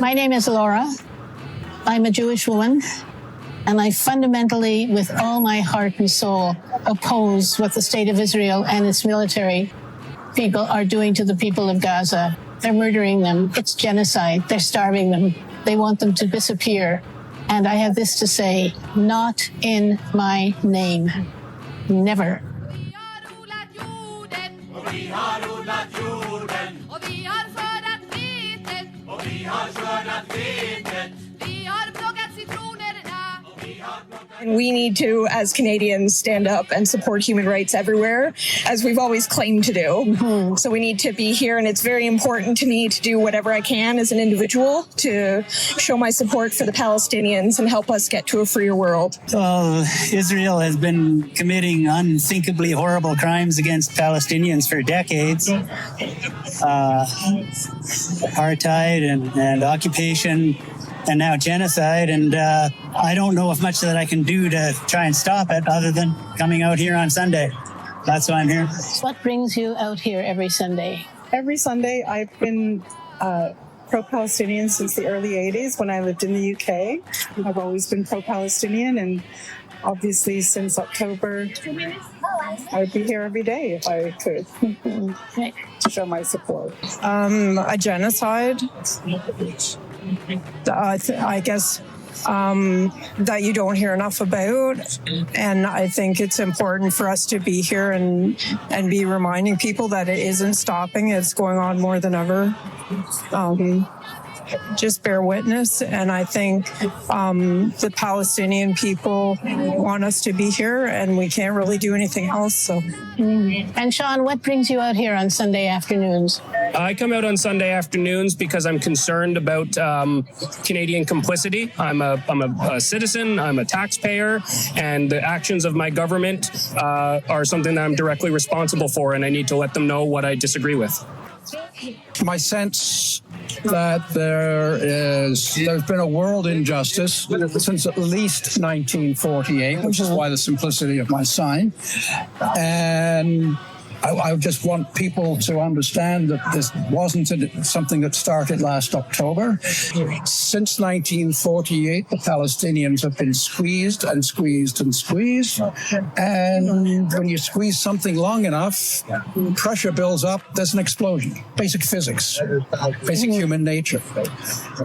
My name is Laura. I'm a Jewish woman, and I fundamentally, with all my heart and soul, oppose what the state of Israel and its military people are doing to the people of Gaza. They're murdering them. It's genocide. They're starving them. They want them to disappear. And I have this to say, not in my name. Never. And we need to, as Canadians, stand up and support human rights everywhere, as we've always claimed to do. Mm-hmm. So we need to be here, and it's very important to me to do whatever I can as an individual to show my support for the Palestinians and help us get to a freer world. Well, Israel has been committing unthinkably horrible crimes against Palestinians for decades. Apartheid and occupation, and now genocide, and I don't know if much that I can do to try and stop it other than coming out here on Sunday. That's why I'm here. What brings you out here every Sunday? Every Sunday, I've been pro-Palestinian since the early 80s when I lived in the UK. I've always been pro-Palestinian, and obviously since October, I would be here every day if I could to show my support. A genocide. I guess that you don't hear enough about, and I think it's important for us to be here and be reminding people that it isn't stopping. It's going on more than ever. Just bear witness, and I think the Palestinian people want us to be here, and we can't really do anything else. So, And Sean, what brings you out here on Sunday afternoons? I come out on Sunday afternoons because I'm concerned about Canadian complicity. I'm a citizen, I'm a taxpayer, and the actions of my government are something that I'm directly responsible for, and I need to let them know what I disagree with. My sense that there's been a world injustice since at least 1948, which is why the simplicity of my sign. And I just want people to understand that this wasn't something that started last October. Since 1948, the Palestinians have been squeezed and squeezed and squeezed. And when you squeeze something long enough, pressure builds up, there's an explosion. Basic physics, basic human nature.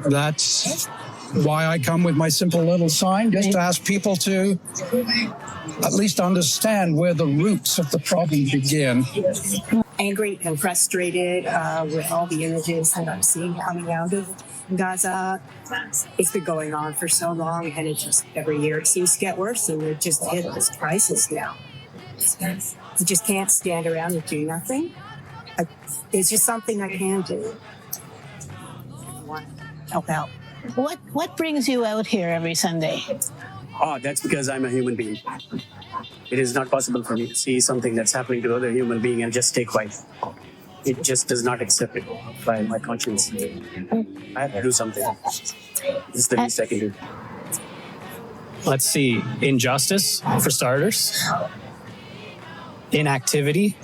That's why I come with my simple little sign, just to ask people to at least understand where the roots of the problem begin. Angry and frustrated with all the images that I'm seeing coming out of Gaza. It's been going on for so long, and it just every year it seems to get worse, and it just hit this crisis now. You just can't stand around and do nothing. It's just something I can do. I want to help out. What brings you out here every Sunday? Oh, that's because I'm a human being. It is not possible for me to see something that's happening to other human being and just stay quiet. It just does not accept it by my conscience. I have to do something. This is the least I can do. Let's see. Injustice, for starters. Inactivity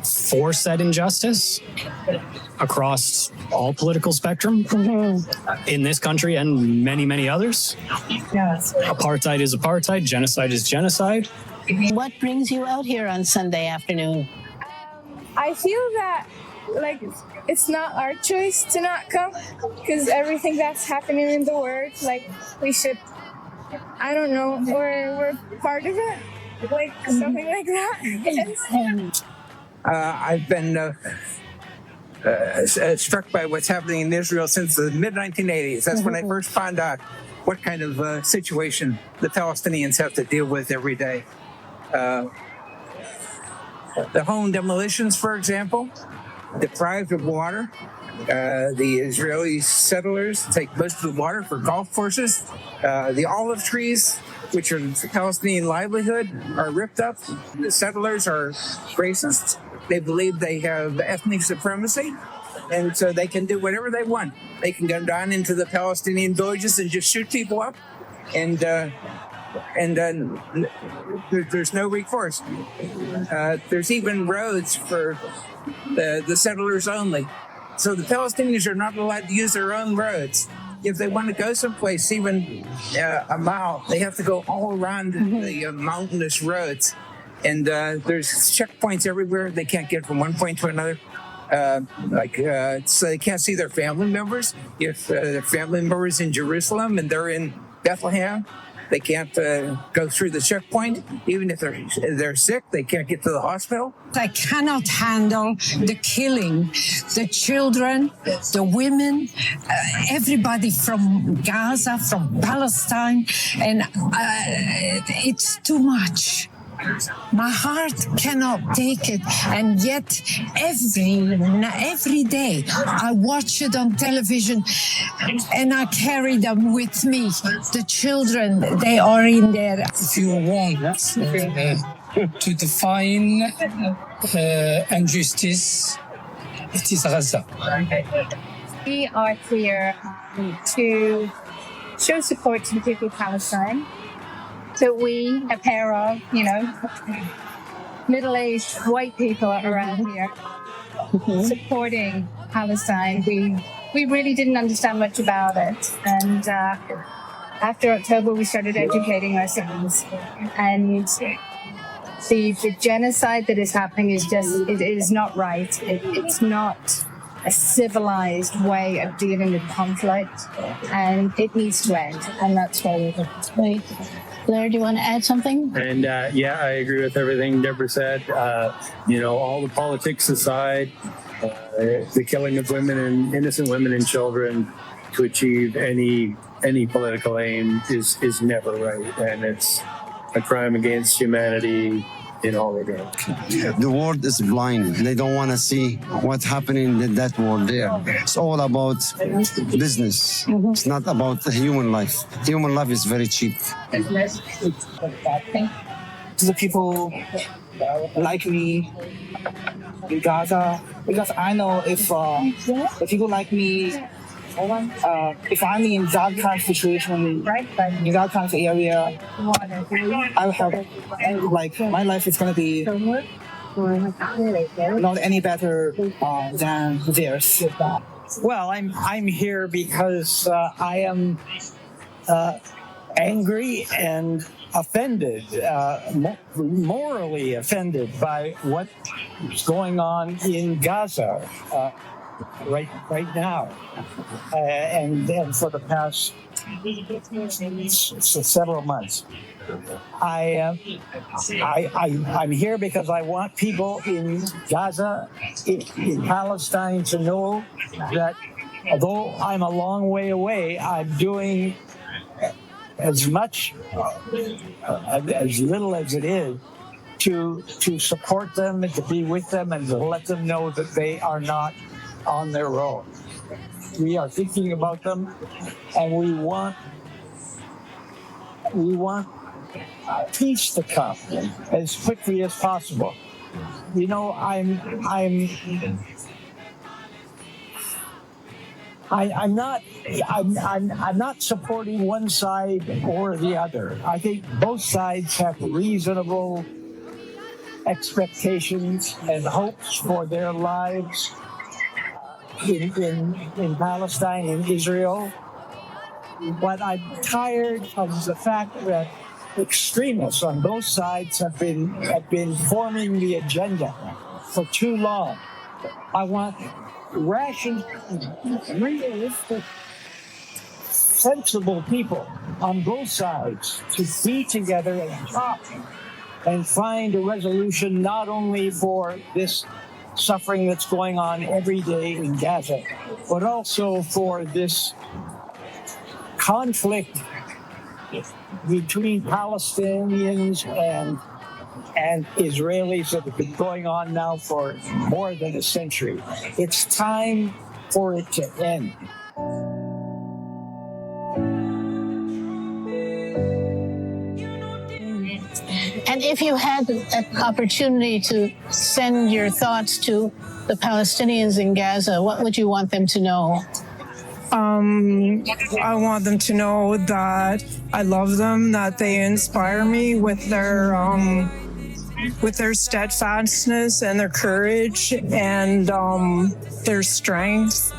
for said injustice across all political spectrum in this country and many, many others. yes. Apartheid is apartheid. Genocide is genocide. What brings you out here on Sunday afternoon? I feel that, it's not our choice to not come, because everything that's happening in the world, we should, I don't know, we're part of it, something like that. I've been struck by what's happening in Israel since the mid-1980s. That's when I first found out what kind of situation the Palestinians have to deal with every day. The home demolitions, for example, deprived of water. The Israeli settlers take most of the water for golf courses. The olive trees, which are the Palestinian livelihood, are ripped up. The settlers are racist. They believe they have ethnic supremacy, and so they can do whatever they want. They can go down into the Palestinian villages and just shoot people up, and then there's no recourse. There's even roads for the settlers only. So the Palestinians are not allowed to use their own roads. If they want to go someplace, even a mile, they have to go all around the mountainous roads. And there's checkpoints everywhere. They can't get from one point to another. So they can't see their family members. If their family members in Jerusalem and they're in Bethlehem, they can't go through the checkpoint. Even if they're sick, they can't get to the hospital. I cannot handle the killing, the children, the women, everybody from Gaza, from Palestine, and it's too much. My heart cannot take it, and yet every day I watch it on television, and I carry them with me. The children, they are in there. If you want to define injustice, it is Gaza. We are here to show support to the people of Palestine. So we, a pair of, middle-aged white people around here, supporting Palestine. We really didn't understand much about it. And after October, we started educating ourselves. And the genocide that is happening is just, it is not right. It's not a civilized way of dealing with conflict. And it needs to end. And that's why we're here. Blair, do you want to add something? And yeah, I agree with everything Deborah said. All the politics aside, the killing of women and innocent women and children to achieve any political aim is never right, and it's a crime against humanity in all regards. The world is blind. They don't want to see what's happening in that world there. It's all about business. It's not about the human life. Human life is very cheap. The people like me in Gaza, because I know if people like me, if I'm in that kind of situation, in that kind of area, I'll have, my life is going to be not any better than theirs. Well, I'm here because I am angry and offended, morally offended by what's going on in Gaza right now, and for the past several months. I'm here because I want people in Gaza, in Palestine, to know that although I'm a long way away, I'm doing as much, as little as it is, to support them and to be with them and to let them know that they are not on their own. We are thinking about them, and we want peace to come as quickly as possible. I'm not supporting one side or the other. I think both sides have reasonable expectations and hopes for their lives in Palestine, in Israel. But I'm tired of the fact that extremists on both sides have been forming the agenda for too long. I want rational, realistic, sensible people on both sides to be together and talk and find a resolution not only for this suffering that's going on every day in Gaza, but also for this conflict between Palestinians and Israelis that have been going on now for more than a century. It's time for it to end. And if you had an opportunity to send your thoughts to the Palestinians in Gaza, what would you want them to know? I want them to know that I love them, that they inspire me with their with their steadfastness and their courage and their strength.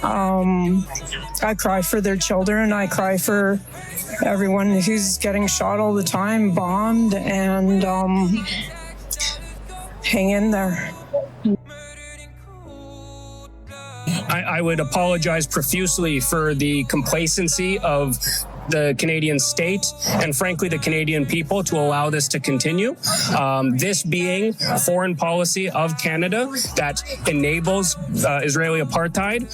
I cry for their children. I cry for everyone who's getting shot all the time, bombed, and hang in there. I would apologize profusely for the complacency of the Canadian state and frankly the Canadian people to allow this to continue. This being foreign policy of Canada that enables Israeli apartheid,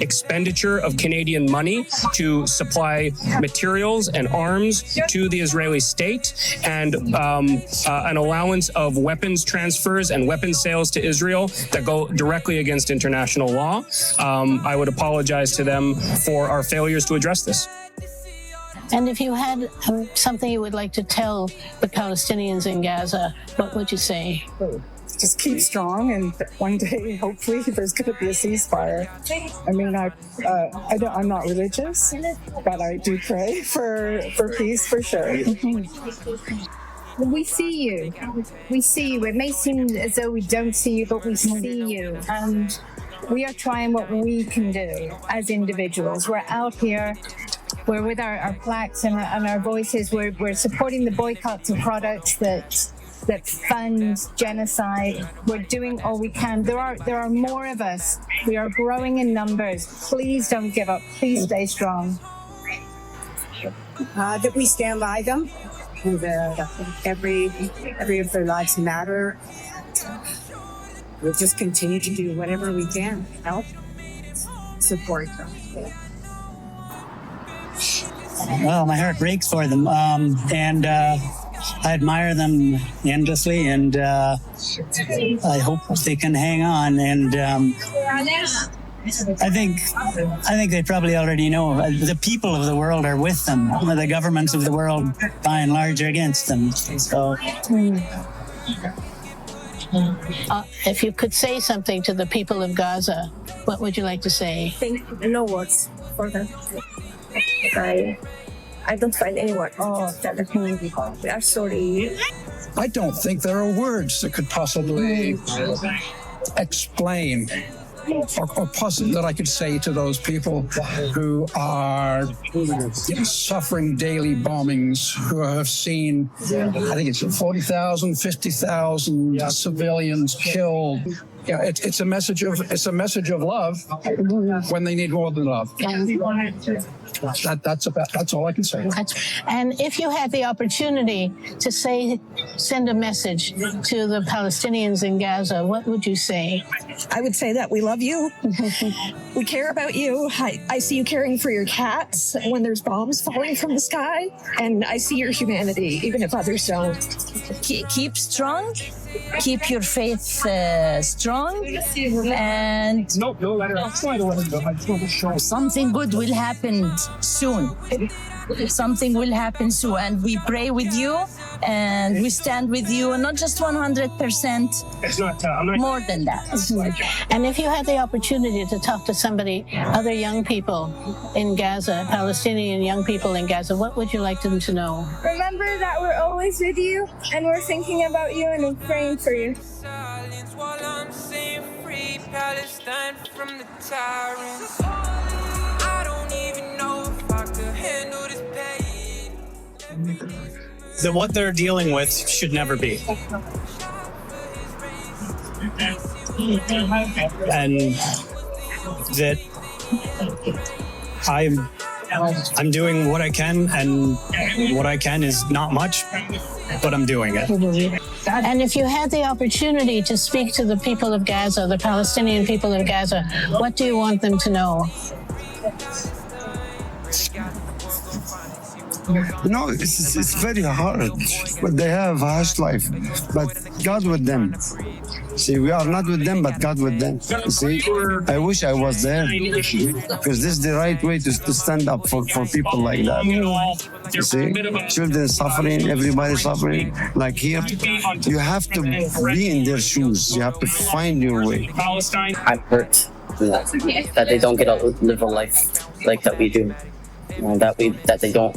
expenditure of Canadian money to supply materials and arms to the Israeli state, and an allowance of weapons transfers and weapons sales to Israel that go directly against international law. I would apologize to them for our failures to address this. And if you had something you would like to tell the Palestinians in Gaza, what would you say? Just keep strong, and one day, hopefully, there's going to be a ceasefire. I mean, I'm not religious, but I do pray for peace for sure. We see you. We see you. It may seem as though we don't see you, but we see you. And we are trying what we can do as individuals. We're out here. We're with our plaques and our voices. We're supporting the boycotts of products that fund genocide. We're doing all we can. There are more of us. We are growing in numbers. Please don't give up. Please stay strong. That we stand by them. Every of their lives matter. We'll just continue to do whatever we can to help support them. Well, my heart breaks for them, and I admire them endlessly, and I hope they can hang on. And I think they probably already know the people of the world are with them. The governments of the world, by and large, are against them. So. If you could say something to the people of Gaza, what would you like to say? No words for them. I don't find any words that the community call. We are sorry. I don't think there are words that could possibly explain or possibly that I could say to those people who are suffering daily bombings, who have seen, I think it's 40,000, 50,000 civilians killed. Yeah, it's a message of love when they need more than love. That's all I can say. And if you had the opportunity to send a message to the Palestinians in Gaza, what would you say? I would say that we love you. We care about you. I see you caring for your cats when there's bombs falling from the sky, and I see your humanity, even if others don't. Keep strong. Keep your faith strong, and something good will happen soon. Something will happen soon, and we pray with you, and we stand with you, and not just 100%, more than that. And if you had the opportunity to talk to other young people in Gaza, Palestinian young people in Gaza, what would you like them to know? Remember that we're always with you, and we're thinking about you, and we're praying for you. Palestine from the tyrants. I don't even know if I could handle this pain. That what they're dealing with should never be. And that I'm doing what I can, and what I can is not much, but I'm doing it. And if you had the opportunity to speak to the people of Gaza, the Palestinian people of Gaza, what do you want them to know? You know, it's very hard, but they have a harsh life. But God with them. See, we are not with them, but God with them. You see, I wish I was there, because this is the right way to stand up for people like that. You see, children suffering, everybody suffering. Like here, you have to be in their shoes. You have to find your way. I'm hurt that they don't get to live a life like that we do. That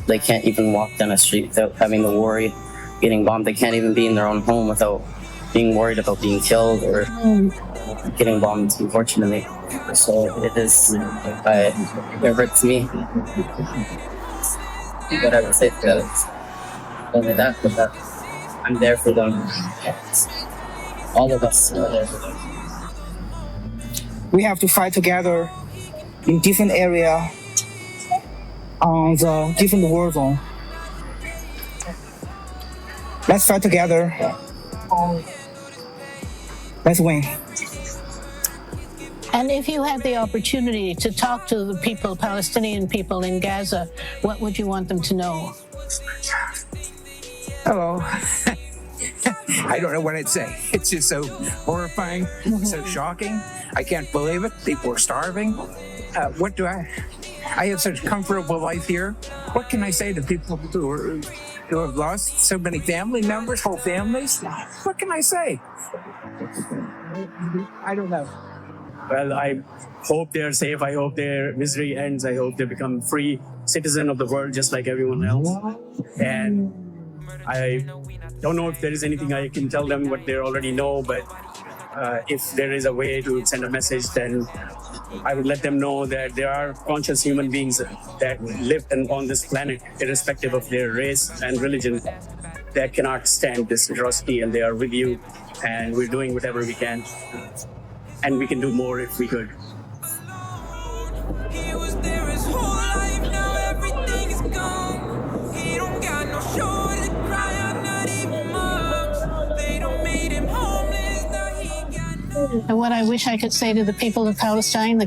they can't even walk down a street without having to worry getting bombed. They can't even be in their own home without being worried about being killed or getting bombed, unfortunately. So it hurts me. What I would say to that is only that, but that I'm there for them. All of us are there for them. We have to fight together in different area on the different war zone. Let's fight together. Let's win. And if you had the opportunity to talk to the people, Palestinian people in Gaza, what would you want them to know? Hello. I don't know what I'd say. It's just so horrifying, so shocking. I can't believe it. People are starving. What do I have such a comfortable life here. What can I say to people who have lost so many family members, whole families? What can I say? I don't know. Well, I hope they're safe. I hope their misery ends. I hope they become free citizen of the world just like everyone else. And I don't know if there is anything I can tell them what they already know, but if there is a way to send a message, then I would let them know that there are conscious human beings that live on this planet, irrespective of their race and religion, that cannot stand this atrocity, and they are with you, and we're doing whatever we can. And we can do more if we could. He was there his whole life, now everything is gone. He don't got no shoulder to cry on, not even moms. They don't made him homeless, now he got no. And what I wish I could say to the people of Palestine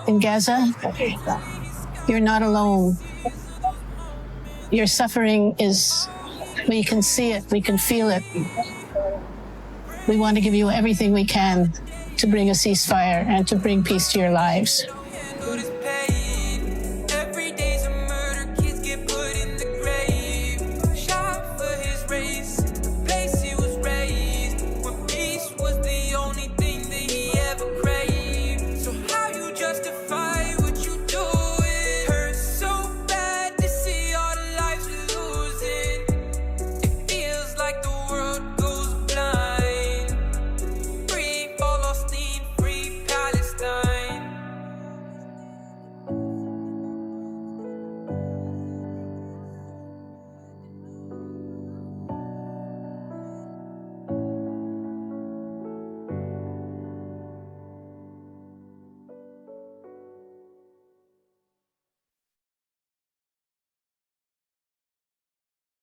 in Gaza, you're not alone. Your suffering is, we can see it, we can feel it. We want to give you everything we can to bring a ceasefire and to bring peace to your lives.